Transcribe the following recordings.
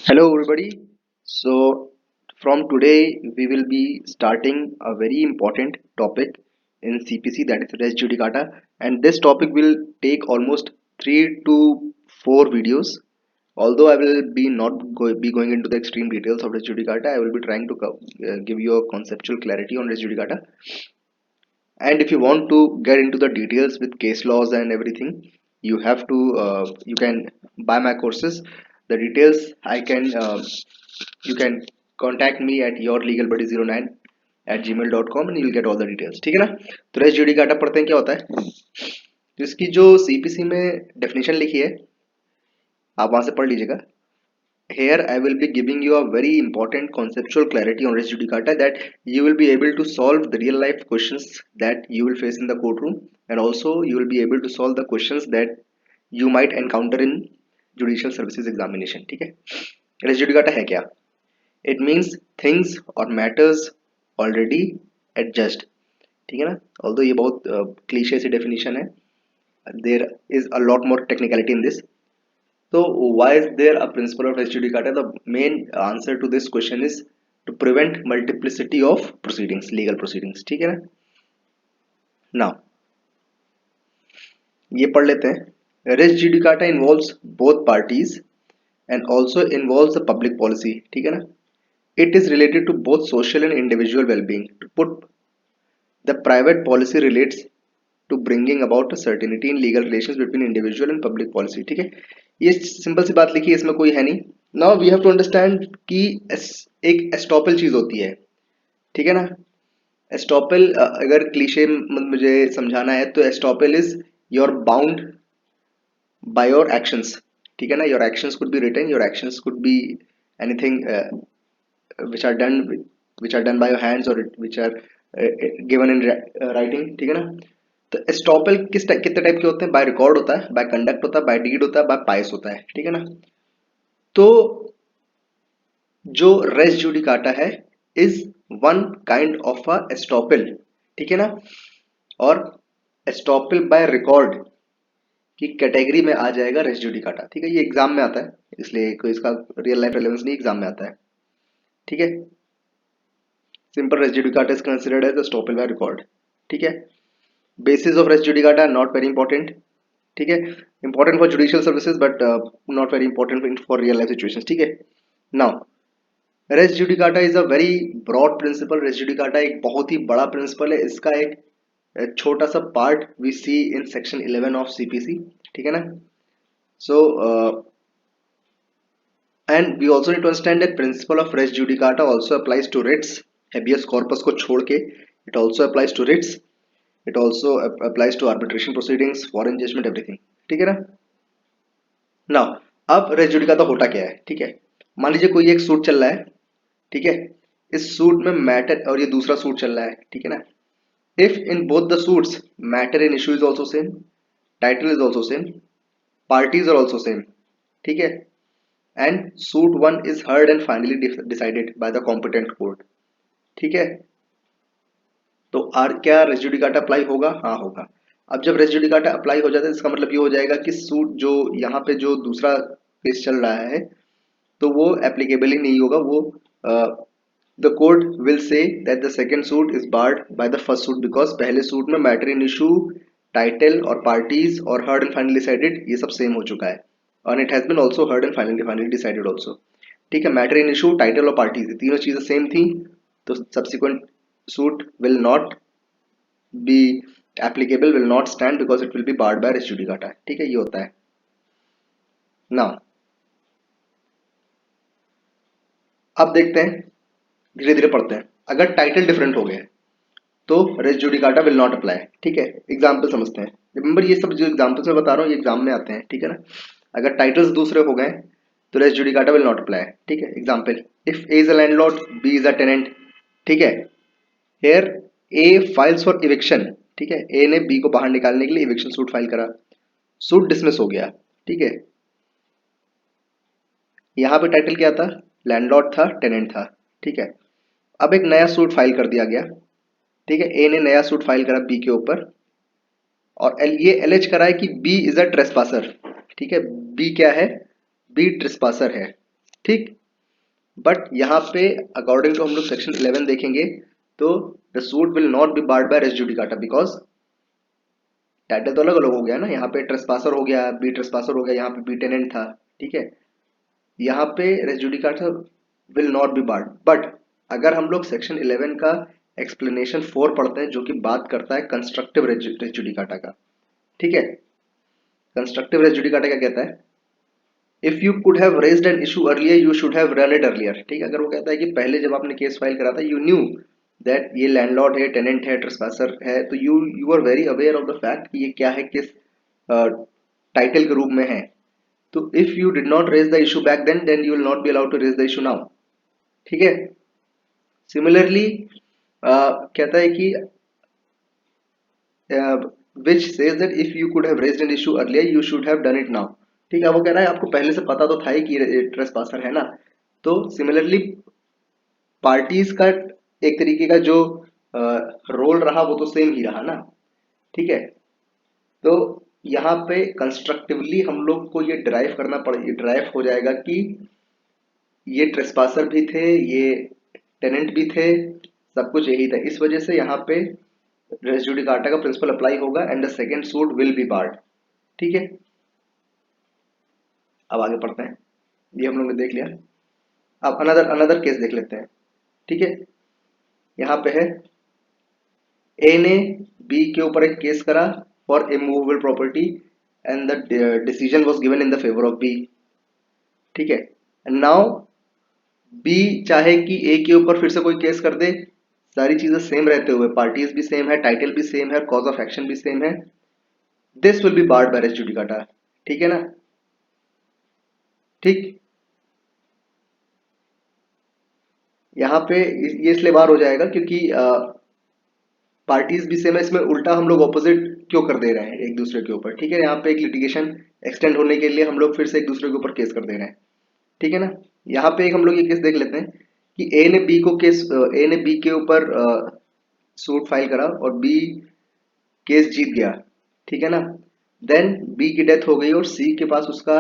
Hello everybody. So from today we will be starting a very important topic in CPC, that is res judicata, and this topic will take almost 3 to 4 videos. Although I will be not be going into the extreme details of res judicata, I will be trying to give you a conceptual clarity on res judicata. And if you want to get into the details with case laws and everything, you can buy my courses. The details I can you can contact me at yourlegalbuddy09 at gmail.com and you'll get all the details. ठीक है ना? तो res judicata पढ़ते हैं क्या होता है। तो इसकी जो सीपीसी में डेफिनेशन लिखी है आप वहां से पढ़ लीजिएगा। Here I will be giving you a very important conceptual clarity on res judicata, that you will be able to solve the real life questions that you will face in the courtroom, and also you will be able to solve the questions that you might encounter in judicial services examination। ठीक है, res judicata है क्या? It means things or matters already adjudged। ठीक है ना? Although ये बहुत cliché सी definition है, there is a lot more technicality in this। So why is there a principle of res judicata? The main answer to this question is to prevent multiplicity of proceedings, legal proceedings। ठीक है ना? Now ये पढ़ लेते हैं। Res judicata involves both parties and also involves the public policy। ठीक है ना? It is related to both social and individual well-being। To put the private policy relates to bringing about a certainty in legal relations between individual and public policy। ठीक है, ये simple सी बात लिखी है, इसमें कोई है नहीं। Now we have to understand कि एक एस्टॉपल चीज होती है। ठीक है ना? एस्टॉपल अगर क्लीशे मुझे समझाना है तो estoppel is your bound by your actions. ठीक है ना? Your actions could be written, your actions could be anything which are done which are done by your hands, or which are given in writing। ठीक है ना? तो estoppel कितने type के होते हैं? बाय रिकॉर्ड होता है, बाय कंडक्ट होता है, बाय डीड होता है, बाय पाइस होता है। ठीक है ना? तो जो रेस जुडिकाटा है is one kind of a estoppel. ठीक है ना? और एस्टॉपल बाय रिकॉर्ड की कैटेगरी में आ जाएगा रेस जुडिकाटा। ठीक है, ये एग्जाम में आता है, इसलिए कोई इसका रियल लाइफ रेलेवेंस नहीं, एग्जाम में आता है। ठीक है, simple res judicata is considered as estoppel by record. ठीक है, basis of res judicata not very important। ठीक है, important for judicial services but not very important for real life situations। ठीक है, now res judicata is a very broad principle। res judicata एक बहुत ही बड़ा principal है। इसका एक छोटा सा part we see in section 11 of CPC. ठीक है ना? So and we also need to understand that principle of res judicata also applies to writs, habeas corpus को छोड़ के। It also applies to writs, it also applies to arbitration proceedings, foreign judgment, everything. ठीक है ना? Now अब race judicata होता क्या है? ठीक है, मान लीजिए कोई एक सूट चल रहा है। ठीक है, इस सूट में मैटर, और ये दूसरा सूट चल रहा है। ठीक है ना? If in both the suits matter in issue is also same, title is also same, parties are also same. ठीक है, and suit one is heard and finally decided by the competent court. ठीक है, तो are क्या race judicata apply होगा? हाँ होगा। अब जब रेस जुडिकाटा अप्लाई हो जाता है इसका मतलब ये हो जाएगा कि सूट जो यहाँ पे जो दूसरा केस चल रहा है तो वो एप्लीकेबल ही नहीं होगा। वो the court will say that the second suit is barred by the first suit because पहले सूट में मैटर इन इशू, टाइटल और पार्टीज और हर्ड एंड फाइनली डिसाइडेड ये सब सेम हो चुका है, और it has been also heard and finally decided also. ठीक है, मैटर इन इशू, टाइटल और पार्टीज तीनों चीजें सेम थी, तो subsequent suit will not be applicable, will not stand because it will be barred by res judicata। ठीक है, ये होता है। नाउ अब देखते हैं, धीरे धीरे पढ़ते हैं। अगर टाइटल डिफरेंट हो गए तो res judicata will not apply. ठीक है, एग्जाम्पल समझते हैं। रिमेंबर ये सब जो एग्जाम्पल्स मैं बता रहा हूँ ये एग्जाम में आते हैं। ठीक है ना? अगर टाइटल्स दूसरे हो गए तो res judicata will not apply. ठीक है, example, if A is a landlord, B is a tenant. ठीक है, here A files for eviction. ठीक है, ए ने बी को बाहर निकालने के लिए इविक्शन सूट फाइल करा, सूट डिसमिस हो गया। ठीक है, यहाँ पे टाइटल क्या था? लैंडलॉर्ड था, टेनेंट था। ठीक है, अब एक नया सूट फाइल कर दिया गया। ठीक है, ए ने नया सूट फाइल करा बी के ऊपर, और ये एलेज करा है कि बी इज अ ट्रेसपासर। ठीक है, बी क्या है? बी ट्रेसपासर है। ठीक। बट यहाँ पे अकॉर्डिंग टू हम लोग सेक्शन 11 देखेंगे तो the suit will not be barred by res judicata because title तो अलग अलग हो गया ना, यहाँ पे ट्रेसपासर हो गया, बी ट्रेसपासर हो गया, यहाँ पे बी टेनेंट था, ठीक है। यहाँ पे res judicata will not be barred. But अगर हम लोग सेक्शन 11 का एक्सप्लेनेशन 4 पढ़ते हैं जो कि बात करता है कंस्ट्रक्टिव रेस जुडिकाटा का, ठीक है। कंस्ट्रक्टिव रेस जुडिकाटा क्या कहता है, if you could have raised an issue earlier you should have run it earlier, ठीक है। अगर वो कहता है कि पहले जब आपने केस फाइल करा था यू न्यू दैट ये लैंडलॉर्ड है, टेनेंट है, ट्रेसपासर है, तो you are very aware of the fact कि ये क्या है, किस टाइटल के रूप में है। तो if you did not raise the issue back then you will not be allowed to raise the issue now, ठीक है। सिमिलरली कहता है कि which says that if you could have raised an issue earlier you should have done it now, ठीक है। वो कह रहा है आपको पहले से पता तो था ही कि ट्रेसपासर है ना। तो सिमिलरली पार्टीज का एक तरीके का जो रोल रहा वो तो सेम ही रहा ना, ठीक है। तो यहाँ पे कंस्ट्रक्टिवली हम लोग को ये ड्राइव करना ये ड्राइव हो जाएगा कि ये ट्रेसपासर भी थे, ये टेनेंट भी थे, सब कुछ यही था। इस वजह से यहाँ पे रेस जुडिकाटा का प्रिंसिपल अप्लाई होगा and the second suit will be barred, ठीक है। अब आगे पढ़ते हैं, ये हम लोग ने देख लिया। अब अनदर अनदर केस देख लेते हैं, ठीक है। यहाँ पे है ए ने बी के ऊपर एक केस करा for immovable property and the decision was given in the favour of B, ठीक है। नाउ बी चाहे कि ए के ऊपर फिर से कोई केस कर दे, सारी चीजें सेम रहते हुए, पार्टीज भी सेम है, टाइटल भी सेम है, कॉज ऑफ एक्शन भी सेम है, this will be barred by res judicata, ठीक है ना। ठीक, यहाँ पे ये इसलिए बार हो जाएगा क्योंकि पार्टीज भी सेम है, इसमें उल्टा हम लोग ऑपोजिट क्यों कर दे रहे हैं एक दूसरे के ऊपर, ठीक है। यहाँ पे एक लिटिगेशन एक्सटेंड होने के लिए हम लोग फिर से एक दूसरे के ऊपर केस कर दे रहे हैं, ठीक है ना। यहाँ पे एक हम लोग ये केस देख लेते हैं कि ए ने बी के ऊपर सूट फाइल करा और बी केस जीत गया, ठीक है ना। देन बी की डेथ हो गई और सी के पास उसका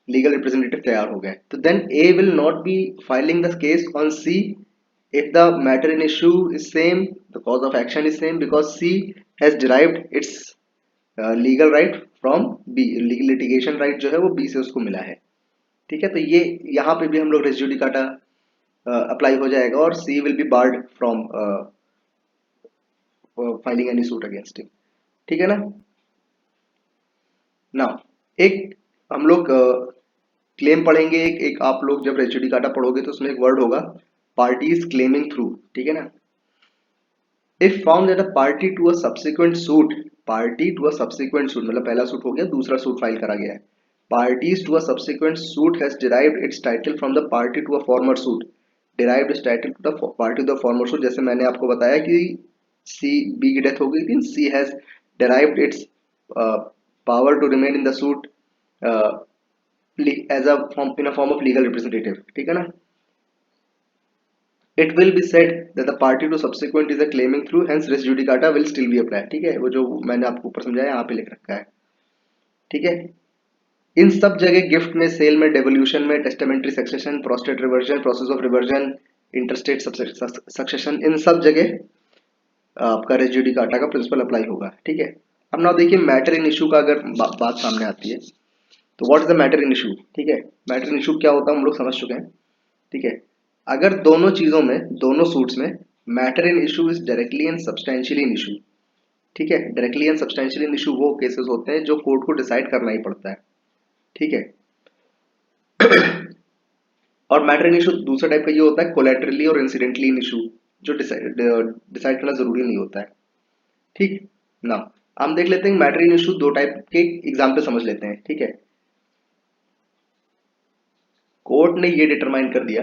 लीगल रिप्रेजेंटेटिव तैयार हो गया, तो then A will not be filing the case on C if the matter in issue is same, the cause of action is same because C has derived its legal right from B, legal litigation right जो है वो B से उसको मिला है, ठीक है। तो ये यहाँ पे भी हम लोग रेस जुडिकाटा अप्लाई हो जाएगा और C will be barred from filing any suit against him, ठीक है ना। नाउ एक हम लोग क्लेम पढ़ेंगे, एक आप लोग जब रेस जुडिकाटा पढ़ोगे तो उसमें एक वर्ड होगा पार्टीज क्लेमिंग थ्रू, ठीक है ना। If found that a party to a subsequent suit, party to a subsequent suit मतलब पहला सूट हो गया, दूसरा सूट फाइल करा गया है, parties to a subsequent suit has derived its title from the party to a former suit, derived its title to the party to the former suit, जैसे मैंने आपको बताया कि C B की डेथ हो गई थी, C has derived its power to remain in the suit as a form in a form of legal representative, ठीक है ना। It will be said that the party to subsequent is a claiming through, hence res judicata will still be applied, ठीक है। वो जो मैंने आपको ऊपर समझाया यहाँ पे लिख रखा है, ठीक है। इन सब जगह गिफ्ट में, सेल में, डेवोल्यूशन में, testamentary succession, prostate reversion, process of reversion, interstate succession, इन सब जगह आपका रेस जुडिकाटा का प्रिंसिपल अप्लाई होगा, ठीक है। अब ना देखिए मैटर इन इशू का अगर बात सामने आती है तो what is the matter in issue, ठीक है। मैटर इन इशू क्या होता है हम लोग समझ चुके हैं, ठीक है। अगर दोनों चीजों में, दोनों सूट्स में matter in issue is directly and substantially in issue, ठीक है। Directly and substantially in issue वो केसेस होते हैं जो कोर्ट को डिसाइड करना ही पड़ता है, ठीक है। और मैटर इन इशू दूसरा टाइप का ये होता है कोलैटरली और इंसिडेंटली इन इशू, जो डिसाइड करना जरूरी नहीं होता है, ठीक ना। हम देख लेते हैं मैटर इन इशू दो टाइप के एग्जाम्पल समझ लेते हैं, ठीक है। कोर्ट ने ये डिटरमाइन कर दिया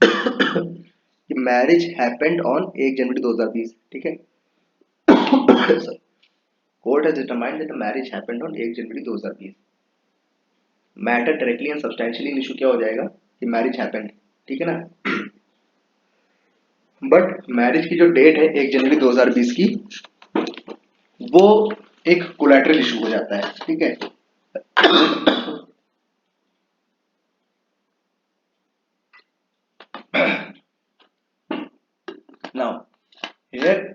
कि मैरिज हैपेंड ऑन 1 जनवरी 2020, ठीक है। Court has determined that the marriage happened on 1 January 2020। Matter directly and substantially in issue क्या हो जाएगा कि मैरिज हैपेंड, ठीक है ना। बट मैरिज की जो डेट है 1 जनवरी 2020 की, वो एक कोलैटरल इशू हो जाता है, ठीक है। Now here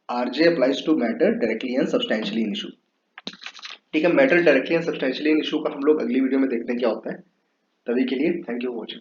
RJ applies to matter directly and substantially in issue. ठीक है, matter directly and substantially in issue का हम लोग अगली वीडियो में देखते हैं क्या होता है. तभी के लिए थैंक यू फॉर वॉचिंग.